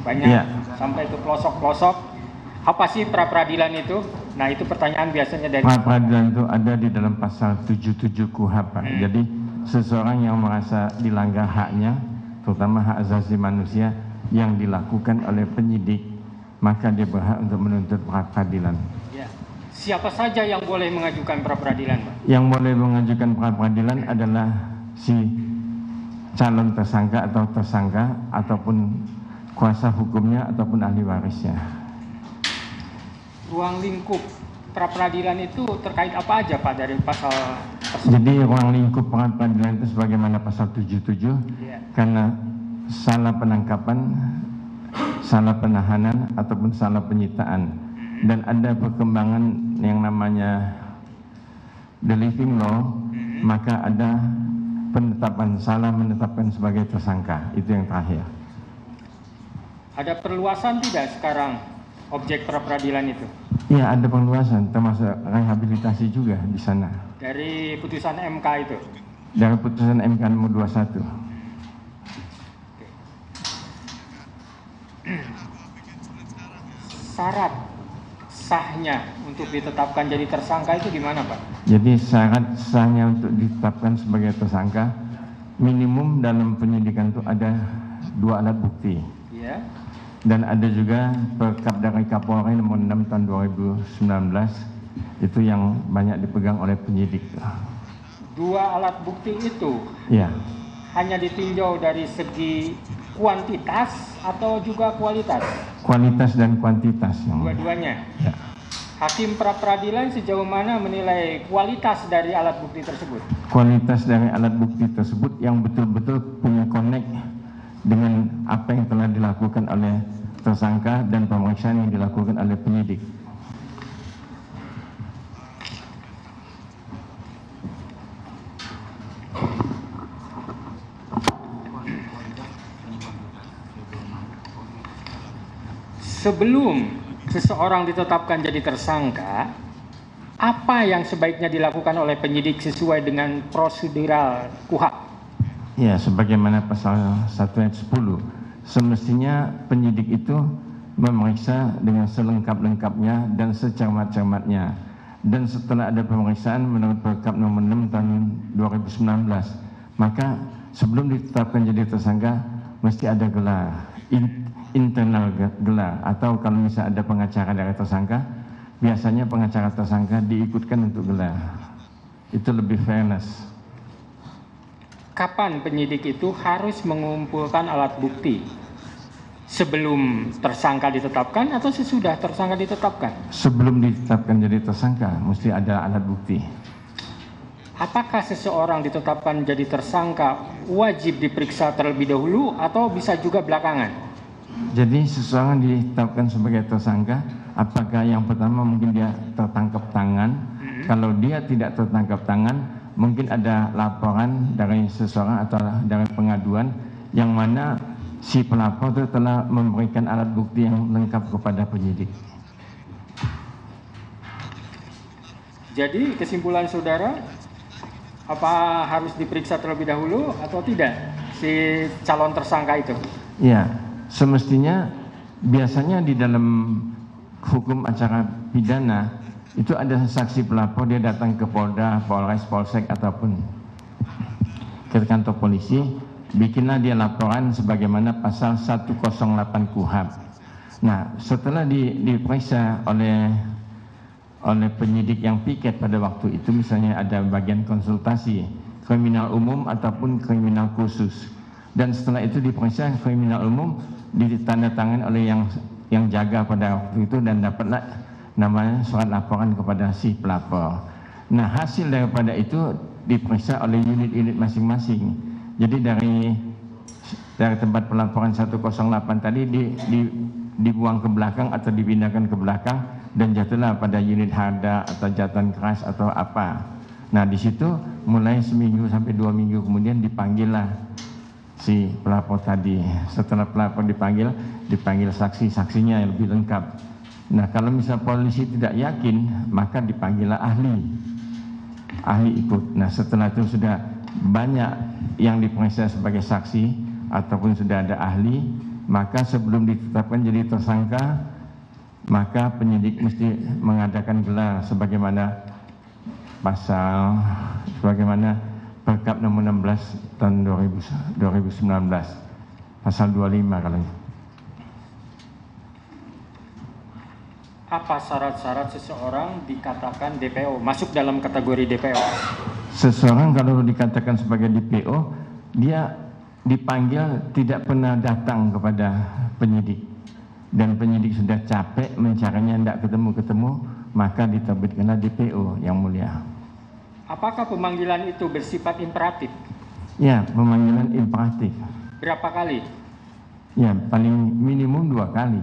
banyak sampai ke pelosok-pelosok. Apa sih pra peradilan itu? Nah, itu pertanyaan biasanya dari pra peradilan itu ada di dalam pasal 77 KUHP, Pak. Jadi seseorang yang merasa dilanggar haknya, terutama hak asasi manusia yang dilakukan oleh penyidik, maka dia berhak untuk menuntut pra peradilan. Ya. Siapa saja yang boleh mengajukan pra peradilan, Pak? Yang boleh mengajukan pra peradilan adalah si calon tersangka atau tersangka ataupun kuasa hukumnya ataupun ahli warisnya. Ruang lingkup pra peradilan itu terkait apa aja, Pak, dari pasal tersebut? Jadi ruang lingkup pra peradilan itu sebagaimana pasal 77 karena salah penangkapan, salah penahanan ataupun salah penyitaan, dan ada perkembangan yang namanya the living law, maka ada penetapan salah menetapkan sebagai tersangka. Itu yang terakhir. Ada perluasan tidak sekarang objek pra peradilan itu? Ya, ada perluasan, termasuk rehabilitasi juga di sana. Dari putusan MK itu? Dari putusan MK nomor 21. Syarat sahnya untuk ditetapkan jadi tersangka itu gimana, Pak? Jadi syarat sahnya untuk ditetapkan sebagai tersangka, minimum dalam penyidikan itu ada 2 alat bukti. Iya. Dan ada juga Perkap dari Kapolri nomor 6 tahun 2019, itu yang banyak dipegang oleh penyidik. 2 alat bukti itu Ya. hanya ditinjau dari segi kuantitas atau juga kualitas? Kualitas dan kuantitas. Dua-duanya? Ya. Hakim pra peradilan sejauh mana menilai kualitas dari alat bukti tersebut? Kualitas dari alat bukti tersebut yang betul-betul punya connect dengan apa yang telah dilakukan oleh tersangka dan pemeriksaan yang dilakukan oleh penyidik. Sebelum seseorang ditetapkan jadi tersangka, apa yang sebaiknya dilakukan oleh penyidik sesuai dengan prosedural KUHP? Ya, sebagaimana pasal 1 ayat 10, semestinya penyidik itu memeriksa dengan selengkap-lengkapnya dan secermat-cermatnya. Dan setelah ada pemeriksaan menurut Perkap nomor 6 tahun 2019, maka sebelum ditetapkan jadi tersangka mesti ada gelar, internal gelar, atau kalau misalnya ada pengacara dari tersangka, biasanya pengacara tersangka diikutkan untuk gelar. Itu lebih fairness. Kapan penyidik itu harus mengumpulkan alat bukti? Sebelum tersangka ditetapkan atau sesudah tersangka ditetapkan? Sebelum ditetapkan jadi tersangka mesti ada alat bukti. Apakah seseorang ditetapkan jadi tersangka wajib diperiksa terlebih dahulu atau bisa juga belakangan? Jadi seseorang ditetapkan sebagai tersangka, apakah yang pertama mungkin dia tertangkap tangan? Kalau dia tidak tertangkap tangan, mungkin ada laporan dari seseorang atau dari pengaduan yang mana si pelapor itu telah memberikan alat bukti yang lengkap kepada penyidik. Jadi kesimpulan saudara, apa harus diperiksa terlebih dahulu atau tidak si calon tersangka itu? Ya, semestinya biasanya di dalam hukum acara pidana itu ada saksi pelapor, dia datang ke Polda, Polres, Polsek ataupun ke kantor polisi, bikinlah dia laporan sebagaimana pasal 108 KUHP. Nah, setelah diperiksa oleh penyidik yang piket pada waktu itu, misalnya ada bagian konsultasi kriminal umum ataupun kriminal khusus, dan setelah itu diperiksa kriminal umum, ditandatangan oleh yang jaga pada waktu itu, dan dapatlah namanya surat laporan kepada si pelapor. Nah, hasil daripada itu diperiksa oleh unit-unit masing-masing. Jadi dari tempat pelaporan 108 tadi dibuang ke belakang atau dipindahkan ke belakang dan jatuhlah pada unit harda atau jatuhan keras atau apa. Nah, di situ mulai seminggu sampai 2 minggu kemudian dipanggillah si pelapor tadi. Setelah pelapor dipanggil saksi-saksinya yang lebih lengkap. Nah, kalau misal polisi tidak yakin, maka dipanggillah ahli ikut. Nah, setelah itu sudah banyak yang diperiksa sebagai saksi ataupun sudah ada ahli, maka sebelum ditetapkan jadi tersangka, maka penyidik mesti mengadakan gelar sebagaimana Perkap nomor 16 tahun 2019, pasal 25 kalau. Apa syarat-syarat seseorang dikatakan DPO, masuk dalam kategori DPO? Seseorang kalau dikatakan sebagai DPO, dia dipanggil tidak pernah datang kepada penyidik, dan penyidik sudah capek mencarinya, tidak ketemu-ketemu, maka diterbitkanlah DPO, Yang Mulia. Apakah pemanggilan itu bersifat imperatif? Ya, pemanggilan imperatif. Berapa kali? Ya, paling minimum 2 kali.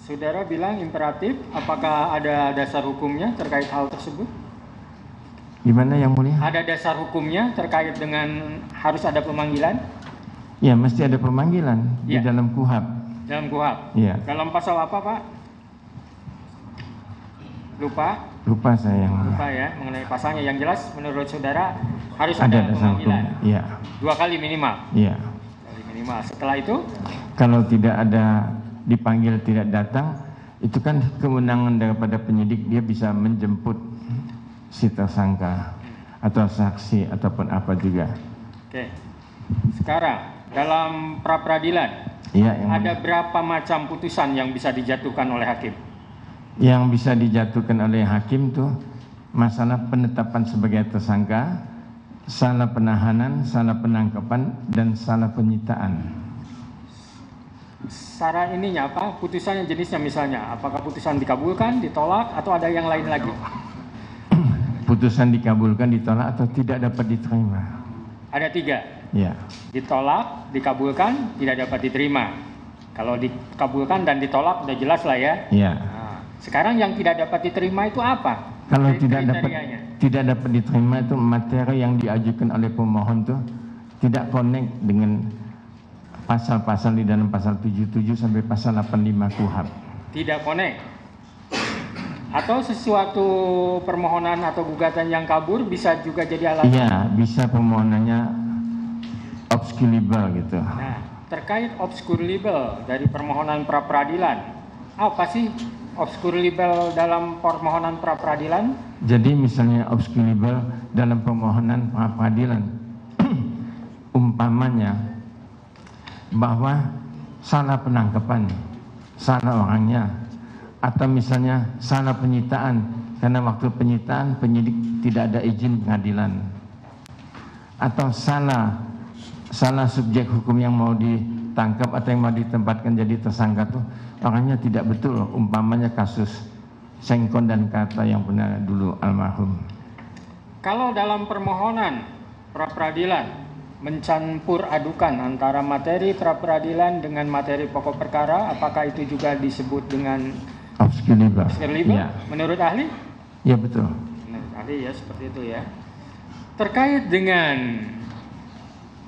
Saudara bilang imperatif, apakah ada dasar hukumnya terkait hal tersebut? Gimana Yang Mulia? Ada dasar hukumnya terkait dengan harus ada pemanggilan? Ya, mesti ada pemanggilan di Ya. dalam KUHP. Dalam KUHP? Ya. Dalam pasal apa, Pak? Lupa saya Yang Mulia. Lupa ya, mengenai pasalnya. Yang jelas menurut saudara harus Ada ada dasar hukum. pemanggilan. Ya. 2 kali minimal. Ya. 2 kali minimal. Setelah itu, Kalau tidak ada dipanggil tidak datang, itu kan kewenangan daripada penyidik, dia bisa menjemput si tersangka atau saksi ataupun apa juga. oke. Sekarang dalam pra peradilan Ya, yang ada berapa macam putusan yang bisa dijatuhkan oleh hakim? Yang bisa dijatuhkan oleh hakim tuh masalah penetapan sebagai tersangka, salah penahanan, salah penangkapan, dan salah penyitaan. Secara ininya apa? Putusannya jenisnya misalnya, apakah putusan dikabulkan, ditolak, atau ada yang lain lagi? Putusan dikabulkan, ditolak, atau tidak dapat diterima. Ada 3. Ya, Ditolak, dikabulkan, tidak dapat diterima. Kalau dikabulkan dan ditolak udah jelas lah ya. ya. Nah, sekarang yang tidak dapat diterima itu apa? Kalau Kriterianya. tidak dapat diterima itu materi yang diajukan oleh pemohon tuh tidak connect dengan pasal-pasal di dalam pasal 77 sampai pasal 85 KUHP. Tidak connect. Atau sesuatu permohonan atau gugatan yang kabur bisa juga jadi alasan. Iya, bisa permohonannya obscurable gitu. Nah, terkait obscurable dari permohonan pra peradilan, apa sih obscurable dalam permohonan pra peradilan? Jadi misalnya obscurable dalam permohonan pra peradilan, umpamanya bahwa salah penangkapan, salah orangnya, atau misalnya salah penyitaan, karena waktu penyitaan penyidik tidak ada izin pengadilan, atau salah subjek hukum yang mau ditangkap atau yang mau ditempatkan jadi tersangka tuh orangnya tidak betul, umpamanya kasus Sengkon dan Kata yang pernah dulu almarhum. Kalau dalam permohonan pra peradilan mencampur adukan antara materi pra peradilan dengan materi pokok perkara, apakah itu juga disebut dengan Obscurable. obscurable? Menurut ahli? Ya betul. Menurut ahli ya seperti itu ya. Terkait dengan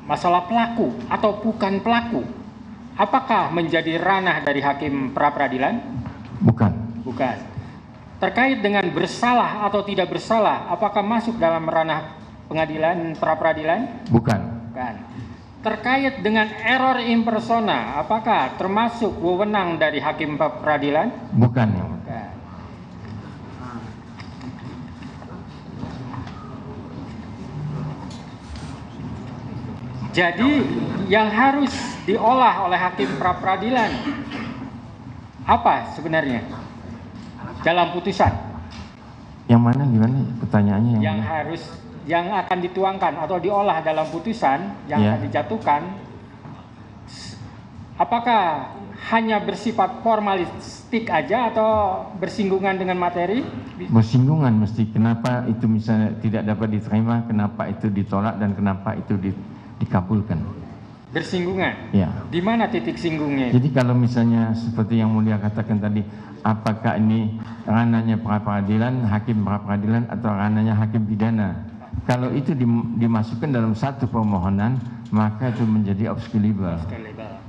masalah pelaku atau bukan pelaku, apakah menjadi ranah dari hakim pra peradilan? Bukan. Bukan. Terkait dengan bersalah atau tidak bersalah, apakah masuk dalam ranah pengadilan pra peradilan? Bukan. Bukan. Terkait dengan error in persona, apakah termasuk wewenang dari hakim pra peradilan? Bukan. Bukan. Jadi yang harus diolah oleh hakim pra peradilan apa sebenarnya dalam putusan? Yang mana gimana pertanyaannya? Yang akan dituangkan atau diolah dalam putusan yang Ya. akan dijatuhkan, apakah hanya bersifat formalistik aja atau bersinggungan dengan materi? Bersinggungan mesti. Kenapa itu misalnya tidak dapat diterima, kenapa itu ditolak, dan kenapa itu dikabulkan. Bersinggungan. Ya. Di mana titik singgungnya? Jadi kalau misalnya seperti yang Mulia katakan tadi, apakah ini ranahnya pra peradilan, hakim pra peradilan, atau ranahnya hakim pidana? Kalau itu dimasukkan dalam satu permohonan, maka itu menjadi obscurable.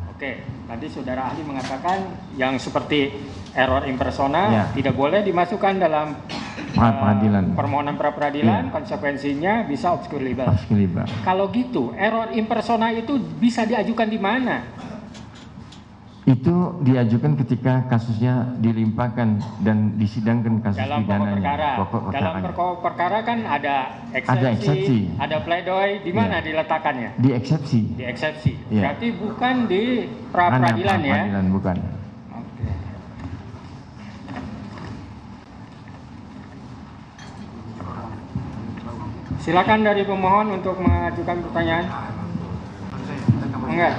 Oke, tadi saudara ahli mengatakan yang seperti error in persona Ya. tidak boleh dimasukkan dalam Pra peradilan. permohonan pra peradilan, Ya. konsekuensinya bisa obscurable. Obscurable. Kalau gitu, error in persona itu bisa diajukan di mana? Itu diajukan ketika kasusnya dilimpahkan dan disidangkan kasus dalam pidananya. pokok perkara. Dalam pokok perkara kan ada eksepsi, ada pledoi, di mana diletakkannya? Di eksepsi. Di eksepsi. Ya. Berarti bukan di pra-peradilan ya? Peradilan, bukan. Oke. Silakan dari pemohon untuk mengajukan pertanyaan. Enggak.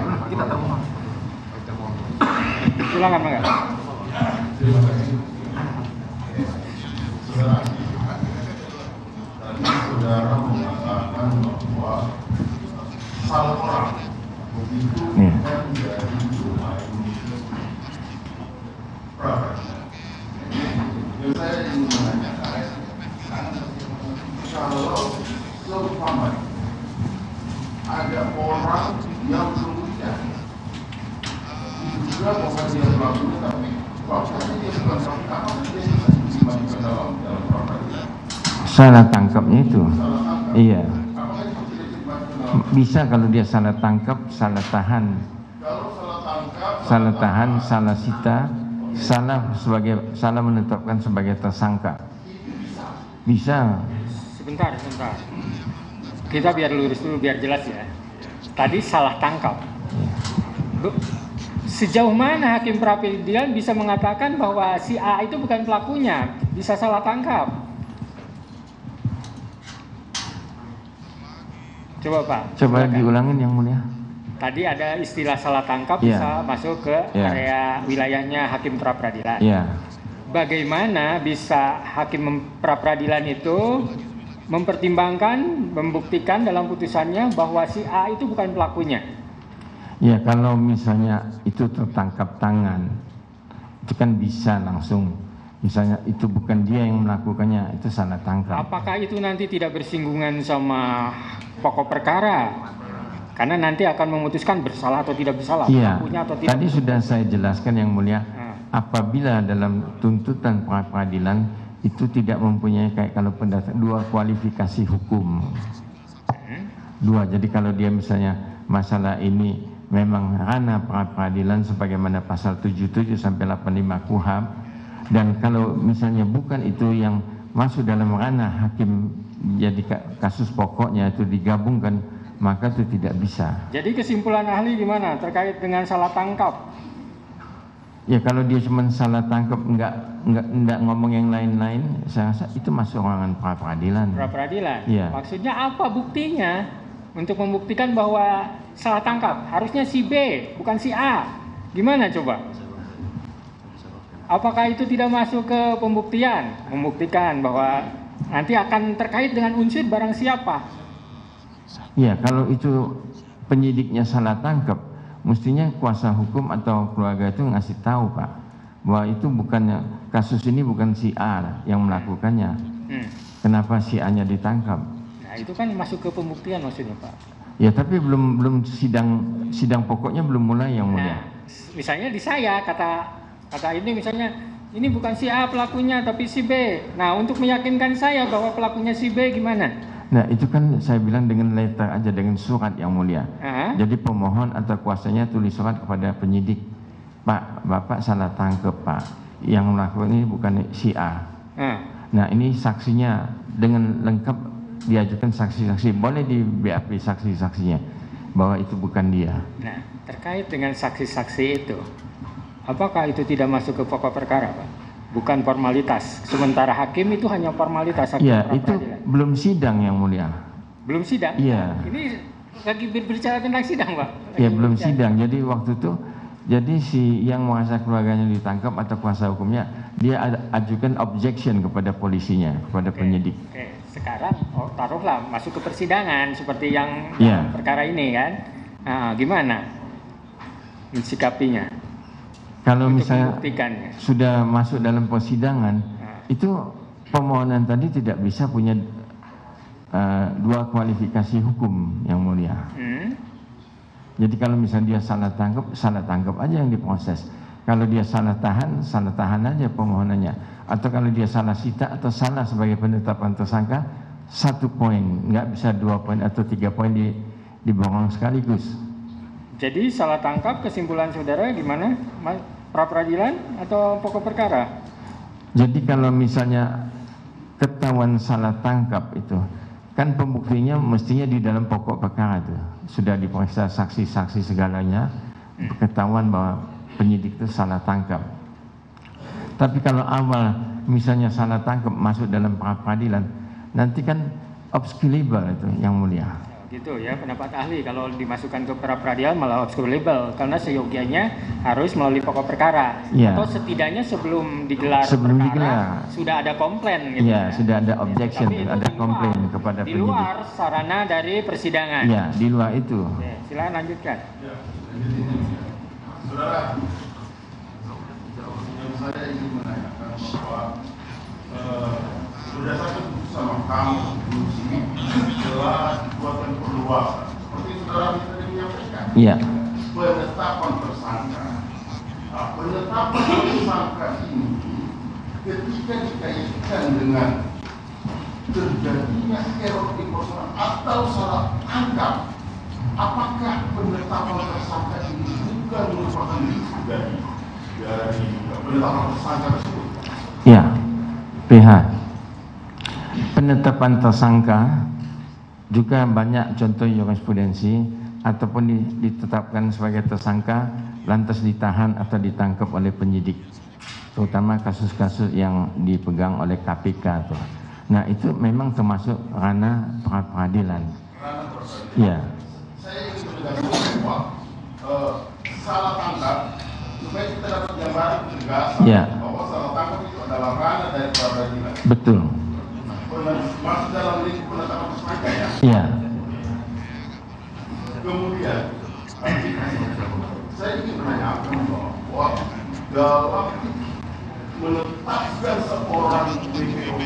Silakan enggak. Saudara mengatakan bahwa salah orang begitu kan dari domain pra-peradilan. Jadi saya ingin menanyakan, kalau seumpama ada orang yang kemudian diduga bahwa dia pelakunya, tapi bahwasanya dia bukan pelaku, apakah dia bisa dimasukkan dalam pra-peradilan? Salah tangkapnya itu. Iya. Bisa kalau dia salah tangkap, salah tahan. Salah tahan, salah sita, salah menetapkan sebagai tersangka. Bisa. Sebentar. Kita biar lurus dulu biar jelas ya. Tadi salah tangkap. Sejauh mana hakim pra-peradilan bisa mengatakan bahwa si A itu bukan pelakunya, bisa salah tangkap? Coba Pak. Coba diulangin yang mulia. Tadi ada istilah salah tangkap bisa masuk ke area wilayahnya hakim pra-peradilan. Bagaimana bisa hakim pra-peradilan itu mempertimbangkan, membuktikan dalam putusannya bahwa si A itu bukan pelakunya? Ya, kalau misalnya itu tertangkap tangan, itu kan bisa langsung. Misalnya itu bukan dia yang melakukannya, itu salah tangkap. Apakah itu nanti tidak bersinggungan sama pokok perkara? Karena nanti akan memutuskan bersalah atau tidak bersalah, pelakunya atau tidak. Tadi sudah saya jelaskan yang mulia, apabila dalam tuntutan pra-peradilan itu tidak mempunyai kayak kalau dua kualifikasi hukum. Dua, jadi kalau dia misalnya masalah ini memang ranah pra-peradilan sebagaimana pasal 77 sampai 85 KUHP, dan kalau misalnya bukan itu yang masuk dalam ranah hakim, jadi kasus pokoknya itu digabungkan, maka itu tidak bisa. Jadi kesimpulan ahli gimana terkait dengan salah tangkap? Ya kalau dia cuma salah tangkap, enggak ngomong yang lain-lain, saya rasa itu masuk ranah pra-peradilan. Pra-peradilan. Ya. Maksudnya apa buktinya untuk membuktikan bahwa salah tangkap? Harusnya si B, bukan si A. Gimana coba? Apakah itu tidak masuk ke pembuktian? Membuktikan bahwa nanti akan terkait dengan unsur barang siapa? Ya, kalau itu penyidiknya salah tangkap, mestinya kuasa hukum atau keluarga itu ngasih tahu Pak, bahwa itu bukannya, kasus ini bukan si A yang melakukannya. Kenapa si A-nya ditangkap? Nah, itu kan masuk ke pembuktian maksudnya Pak. Ya, tapi belum sidang pokoknya belum mulai yang mulia. Nah, misalnya di saya kata ini misalnya ini bukan si A pelakunya tapi si B. Nah, untuk meyakinkan saya bahwa pelakunya si B gimana? Nah, itu kan saya bilang dengan letter aja, dengan surat yang mulia. Jadi pemohon atau kuasanya tulis surat kepada penyidik, Pak, Bapak salah tangkap Pak, yang melakukan ini bukan si A. Nah, ini saksinya dengan lengkap diajukan saksi-saksi, boleh di BAP saksi-saksinya bahwa itu bukan dia. Nah, terkait dengan saksi-saksi itu, apakah itu tidak masuk ke pokok perkara Pak? Bukan formalitas. Sementara hakim itu hanya formalitas. Iya, itu belum sidang yang mulia. Belum sidang? Iya. Ini lagi berbicara tentang sidang Pak? Iya, belum sidang. Jadi waktu itu, jadi si yang merasa keluarganya ditangkap atau kuasa hukumnya, dia ajukan objection kepada polisinya, kepada penyidik. Sekarang taruhlah masuk ke persidangan seperti yang perkara ini kan. Nah, gimana mensikapinya? Kalau misalnya sudah masuk dalam persidangan, itu permohonan tadi tidak bisa punya dua kualifikasi hukum yang mulia. Jadi kalau misalnya dia salah tangkap aja yang diproses. Kalau dia salah tahan aja permohonannya. Atau kalau dia salah sita atau salah sebagai penetapan tersangka, 1 poin, nggak bisa 2 poin atau 3 poin diborong sekaligus. Jadi salah tangkap kesimpulan saudara gimana? Pra peradilan atau pokok perkara? Jadi kalau misalnya ketahuan salah tangkap itu, kan pembuktinya mestinya di dalam pokok perkara itu. Sudah diperiksa saksi-saksi segalanya, ketahuan bahwa penyidik itu salah tangkap. Tapi kalau awal misalnya salah tangkap masuk dalam pra peradilan, nanti kan obscurable itu yang mulia. Gitu ya pendapat ahli, kalau dimasukkan ke pra peradilan malah obscurable karena seyogianya harus melalui pokok perkara atau setidaknya sebelum digelar perkara sudah ada komplain gitu. Iya, sudah ada objection, ada komplain kepada di penyidik. Luar sarana dari persidangan. Iya, di luar itu. Oke, silakan lanjutkan. Ya, saudara, yang saya ingin menanyakan bahwa berdasarkan keputusan Mahkamah Konstitusi telah dibuatkan perluasan seperti saudara tadi menyampaikan. Iya. Penetapan tersangka. Nah, penetapan tersangka ini ketika dikaitkan dengan terjadinya error di proses atau salah tangkap, apakah penetapan tersangka ini bukan merupakan risiko dari penetapan tersangka tersebut? Ya, PH. Penetapan tersangka juga banyak contoh jurisprudensi ataupun ditetapkan sebagai tersangka lantas ditahan atau ditangkap oleh penyidik, terutama kasus-kasus yang dipegang oleh KPK tuh. Nah itu memang termasuk ranah pra peradilan. Ya. Saya ingin menegaskan bahwa salah tangkap supaya kita dapat gambaran tegas bahwa salah tangkap itu adalah ranah dari pra peradilan. Betul. Masuk dalam lingkup penetapan tersangka ya. Iya. Kemudian saya ingin menanyakan bahwa dalam menetapkan seorang DPO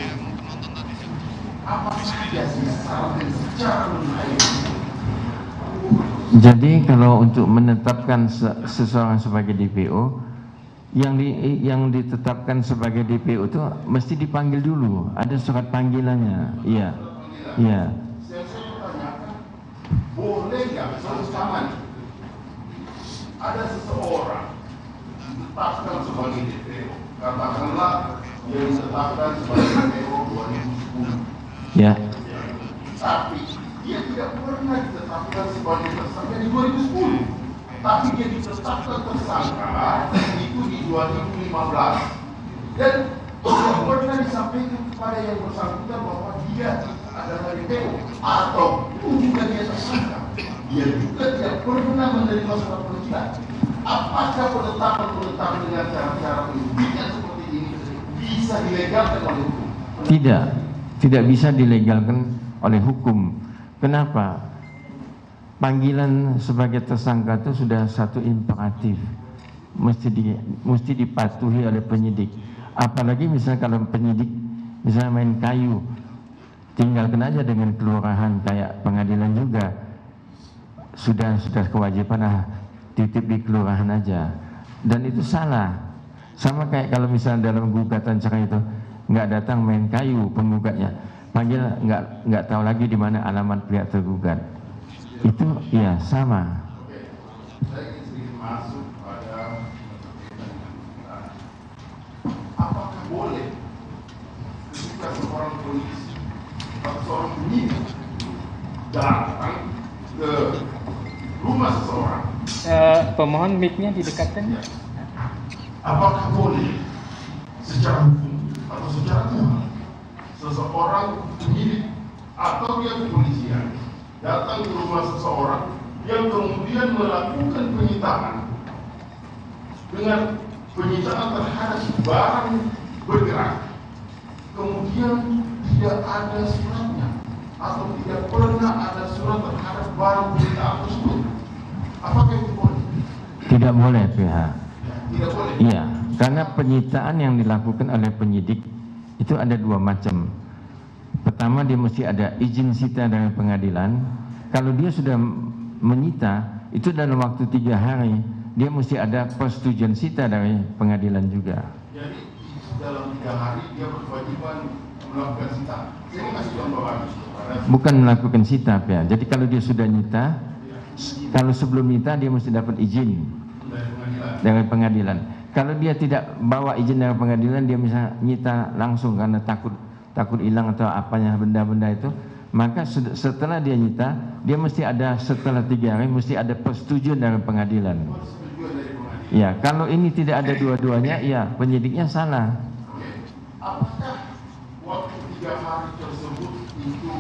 apa saja syarat dan secara mengenai. Jadi kalau untuk menetapkan seseorang sebagai DPO, yang ditetapkan sebagai DPO itu mesti dipanggil dulu, ada surat panggilannya. Iya. Iya. Saya tanyakan, boleh nggak seumpamanya ada seseorang ditetapkan sebagai DPO, katakanlah yang ditetapkan sebagai DPO 2010. Ya. Tapi dia tidak pernah ditetapkan sebagai tersangka di 2010. Tapi dia ditetapkan tersangka itu di 2015 dan tidak pernah disampaikan kepada yang bersangkutan bahwa dia adalah DPO atau juga dia tersangka. Dia juga tidak pernah menerima surat panggilan. Apakah penetapan dengan cara-cara penyidikan seperti ini bisa dilegalkan oleh hukum? Tidak bisa dilegalkan oleh hukum. Kenapa? Panggilan sebagai tersangka itu sudah satu imperatif, mesti dipatuhi oleh penyidik. Apalagi misalnya kalau penyidik misalnya main kayu, tinggalkan aja dengan kelurahan kayak pengadilan juga sudah kewajiban titip di kelurahan aja, dan itu salah. Sama kayak kalau misalnya dalam gugatan cerai itu nggak datang main kayu penggugatnya, panggil nggak tahu lagi di mana alamat pihak tergugat. Itu ya sama. Oke, saya ingin sedikit masuk pada apakah boleh ketika seorang polisi atau seorang penyidik datang ke rumah seseorang, pemohon mic-nya didekatkan. apakah boleh secara hukum atau secara Tuhan seseorang penyidik atau pihak kepolisian datang ke rumah seseorang yang kemudian melakukan penyitaan dengan penyitaan terhadap barang bergerak, kemudian tidak ada suratnya atau tidak pernah ada surat terhadap barang penyitaan tersebut, apakah itu boleh? Tidak boleh pihak. Tidak boleh. Iya, karena penyitaan yang dilakukan oleh penyidik itu ada dua macam. Pertama, dia mesti ada izin sita dari pengadilan. Kalau dia sudah menyita, itu dalam waktu 3 hari, dia mesti ada persetujuan sita dari pengadilan juga. Jadi dalam 3 hari dia berkewajiban melakukan sita. Saya mau kasih contoh lagi. Bukan melakukan sita, ya. Jadi kalau dia sudah nyita, Kalau sebelum nyita dia mesti dapat izin dari pengadilan. Kalau dia tidak bawa izin dari pengadilan, dia bisa nyita langsung karena takut hilang atau apanya benda-benda itu, maka setelah dia nyita, dia mesti ada setelah 3 hari mesti ada persetujuan dari pengadilan. Ya, kalau ini tidak ada dua-duanya, ya penyidiknya salah. Apakah waktu 3 hari tersebut itu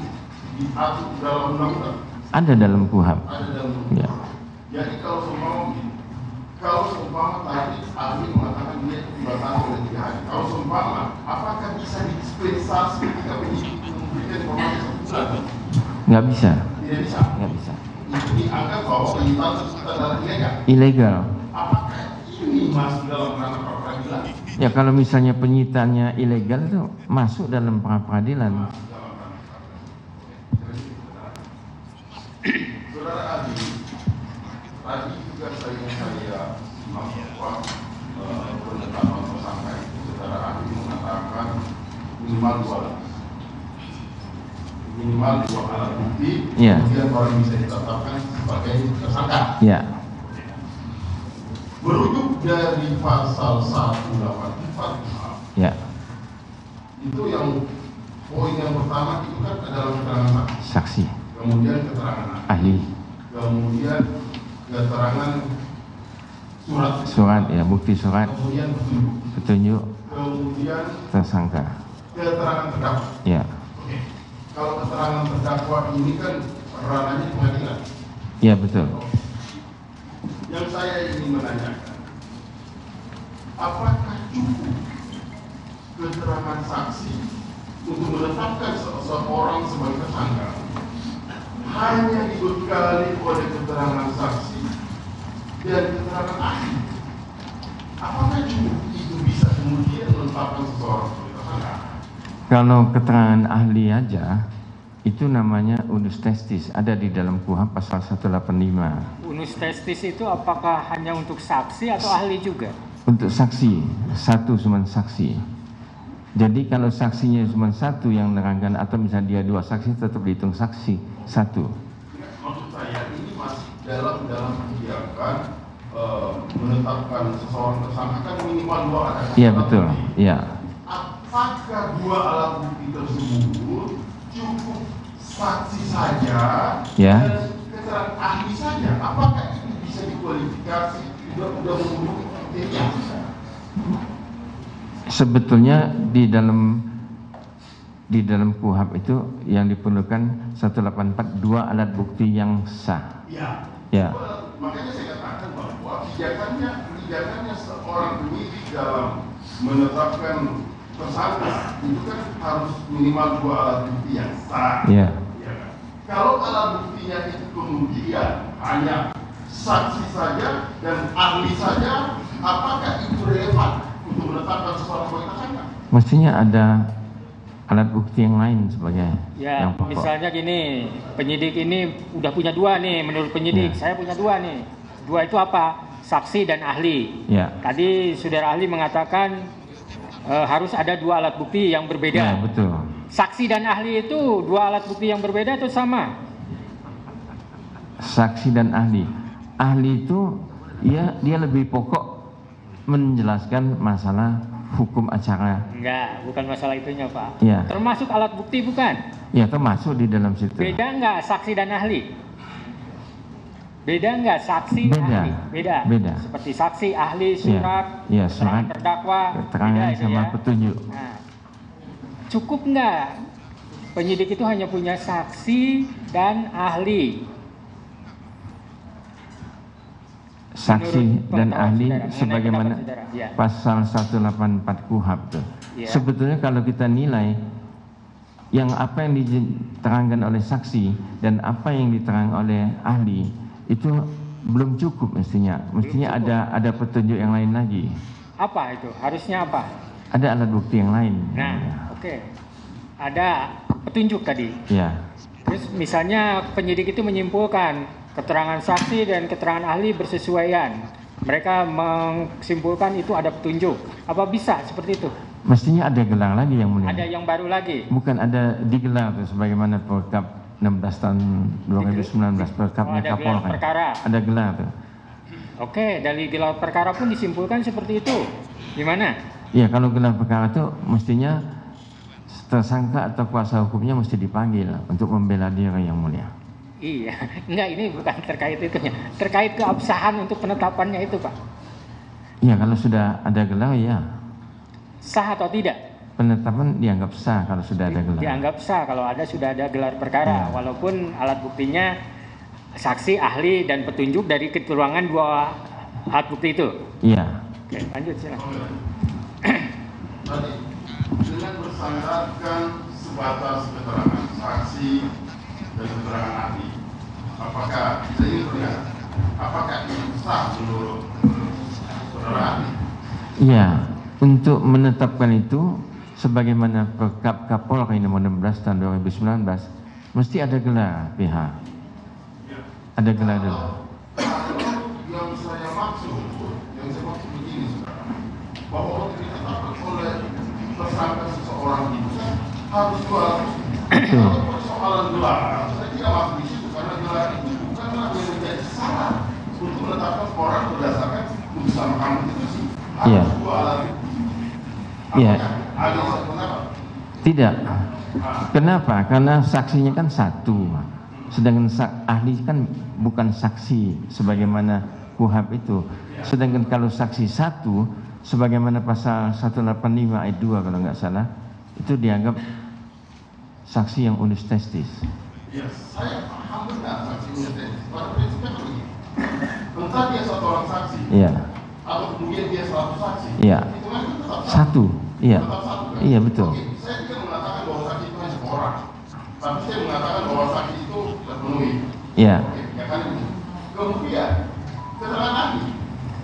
diatur dalam undang-undang? Ada dalam KUHP. Ada dalam Ya. Jadi kalau seumpama tadi ahli mengatakan dia dibatasi oleh 3 hari, kalau seumpama apakah bisa didispensasi ketika penyidik memberikan informasi 1 bulan? Nggak bisa. Tidak bisa. Nggak bisa. Itu dianggap bahwa penyitaan tersebut adalah ilegal. Ilegal. Apakah ini masuk dalam ranah pra peradilan? Ya kalau misalnya penyitaannya ilegal itu masuk dalam pra peradilan. Saudara ahli, tadi juga saya bahwa penetapan tersangka itu saudara ahli mengatakan minimal 2 alat. Minimal 2 alat bukti, Ya. kemudian baru bisa ditetapkan sebagai tersangka. Ya. Merujuk dari pasal 184 Ya. itu yang poin yang pertama itu kan adalah keterangan saksi, Saksi. kemudian keterangan Ahli. kemudian keterangan Surat ya, bukti surat. kemudian petunjuk, Petunjuk kemudian tersangka. keterangan terdakwa. Ya. Oke. Kalau keterangan terdakwa ini kan ranahnya pengadilan. Ya betul. Yang saya ingin menanyakan, apakah cukup keterangan saksi untuk menetapkan seseorang sebagai tersangka hanya dibekali oleh keterangan saksi dan keterangan ahli? Apakah cukup itu bisa kemudian menetapkan seseorang sebagai tersangka? Kalau keterangan ahli aja itu namanya unus testis, ada di dalam KUHP pasal 185. Unus testis itu apakah hanya untuk saksi atau ahli juga? Untuk saksi, satu cuma saksi. Jadi kalau saksinya cuma satu yang menerangkan atau misalnya dia 2 saksi tetap dihitung saksi 1. Maksud saya ini masih dalam kebijakan menetapkan seseorang tersangka kan minimal 2 alat bukti. Iya betul, iya. Apakah 2 alat bukti tersebut cukup saksi saja Ya. dan keterangan ahli saja? Apakah ini bisa dikualifikasi sudah memenuhi kriteria? Sebetulnya di dalam KUHP itu yang diperlukan 184 2 alat bukti yang sah. Ya. Ya. Makanya saya katakan bahwa pijakannya seorang penyidik dalam menetapkan tersangka itu kan harus minimal 2 alat bukti yang sah. Ya. Ya kan? Kalau alat buktinya itu kemudian hanya saksi saja dan ahli saja, apakah itu relevan untuk menetapkan seseorang sebagai tersangka? Mestinya ada alat bukti yang lain sebagai Ya, yang pokok. misalnya gini, penyidik ini udah punya 2 nih, menurut penyidik, Ya. saya punya 2 nih. 2 itu apa? Saksi dan ahli. Ya. Tadi saudara ahli mengatakan harus ada 2 alat bukti yang berbeda. Ya, betul. Saksi dan ahli itu 2 alat bukti yang berbeda atau sama? Saksi dan ahli. Ahli itu ya dia lebih pokok menjelaskan masalah hukum acara. Enggak, bukan masalah itunya Pak. Ya. Termasuk alat bukti bukan? Ya termasuk di dalam situ. Beda enggak saksi dan ahli? Beda enggak saksi Beda. ahli? Beda. Beda. Seperti saksi, ahli, surat, Ya, keterangan surat, terdakwa, keterangan beda itu sama ya. petunjuk. Nah, cukup enggak penyidik itu hanya punya saksi dan ahli? Saksi Menurut dan pengetahuan ahli saudara, mengenai sebagaimana pendapat saudara, ya. pasal 184 KUHP tuh. Ya. Sebetulnya kalau kita nilai yang apa yang diterangkan oleh saksi dan apa yang diterangkan oleh ahli itu belum cukup mestinya. Mestinya cukup. ada petunjuk yang lain lagi. Apa itu? Harusnya apa? Ada alat bukti yang lain. Nah, oke. Ada petunjuk tadi. Ya. Terus misalnya penyidik itu menyimpulkan keterangan saksi dan keterangan ahli bersesuaian. Mereka menyimpulkan itu ada petunjuk. Apa bisa seperti itu? Mestinya ada gelar lagi yang mulia. Ada yang baru lagi. Bukan ada digelar tuh sebagaimana perkap 16 tahun 2019 perkapnya ada gelar Kapolri. perkara. Ada gelar tuh. Oke, dari gelar perkara pun disimpulkan seperti itu. Gimana? Iya, kalau gelar perkara itu mestinya tersangka atau kuasa hukumnya mesti dipanggil untuk membela diri yang mulia. Iya, enggak, ini bukan terkait itunya. Terkait keabsahan untuk penetapannya itu, Pak. Iya, kalau sudah ada gelar ya. Sah atau tidak? Penetapan dianggap sah kalau sudah ada gelar. Dianggap sah kalau sudah ada gelar perkara, walaupun alat buktinya saksi, ahli, dan petunjuk dari keterangan dua alat bukti itu. Iya. Oke, lanjut silakan. Tadi dengan bersangkakan sebatas keterangan saksi dan keterangan ahli, apakah saya ingin bertanya, apakah ini sah menurut saudara ahli? Iya, untuk menetapkan itu sebagaimana Perkap Kapolri nomor 16 tahun 2019 mesti ada gelar PH. Ada gelar dulu. Yang saya maksud begini, bahwa untuk ditetapkan oleh tersangka seseorang itu harus dua Betul. persoalan gelar. Saya tidak masuk di situ karena gelar itu bukanlah yang menjadi syarat untuk menetapkan orang berdasarkan putusan Mahkamah Konstitusi. Iya. Harus dua alat bukti. Iya. Ada yang pendapat? Tidak. Kenapa? Karena saksinya kan satu. Sedangkan ahli kan bukan saksi sebagaimana KUHP itu. Sedangkan kalau saksi satu sebagaimana pasal 185 ayat 2 kalau nggak salah itu dianggap saksi yang unus testis. Ya, saya paham benar saksi unus testis. Pada prinsipnya begini. Entah dia satu orang saksi Iya. atau kemudian dia 100 saksi. Iya. Hitungan itu tetap Satu. Iya. Tetap satu, kan? Iya, betul. Oke, saya tidak mengatakan bahwa saksi itu hanya seorang, tapi saya mengatakan bahwa saksi itu terpenuhi. Iya. Oke, ya kan itu. Kemudian keterangan ahli,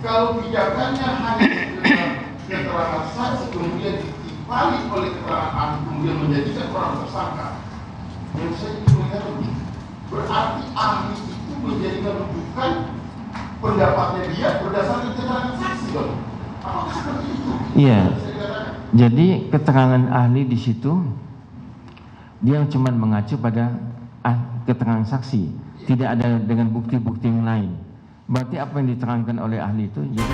kalau pijakannya hanya sekedar keterangan saksi kemudian ditimpali oleh keterangan ahli kemudian menjadikan orang tersangka, yang saya ingin melihat begini, berarti ahli itu menjadikan rujukan pendapatnya dia berdasarkan keterangan saksi dong. Apakah seperti itu? Iya. Saya katakan. Jadi keterangan ahli di situ dia cuma mengacu pada keterangan saksi, tidak ada dengan bukti-bukti yang lain. Berarti apa yang diterangkan oleh ahli itu jadi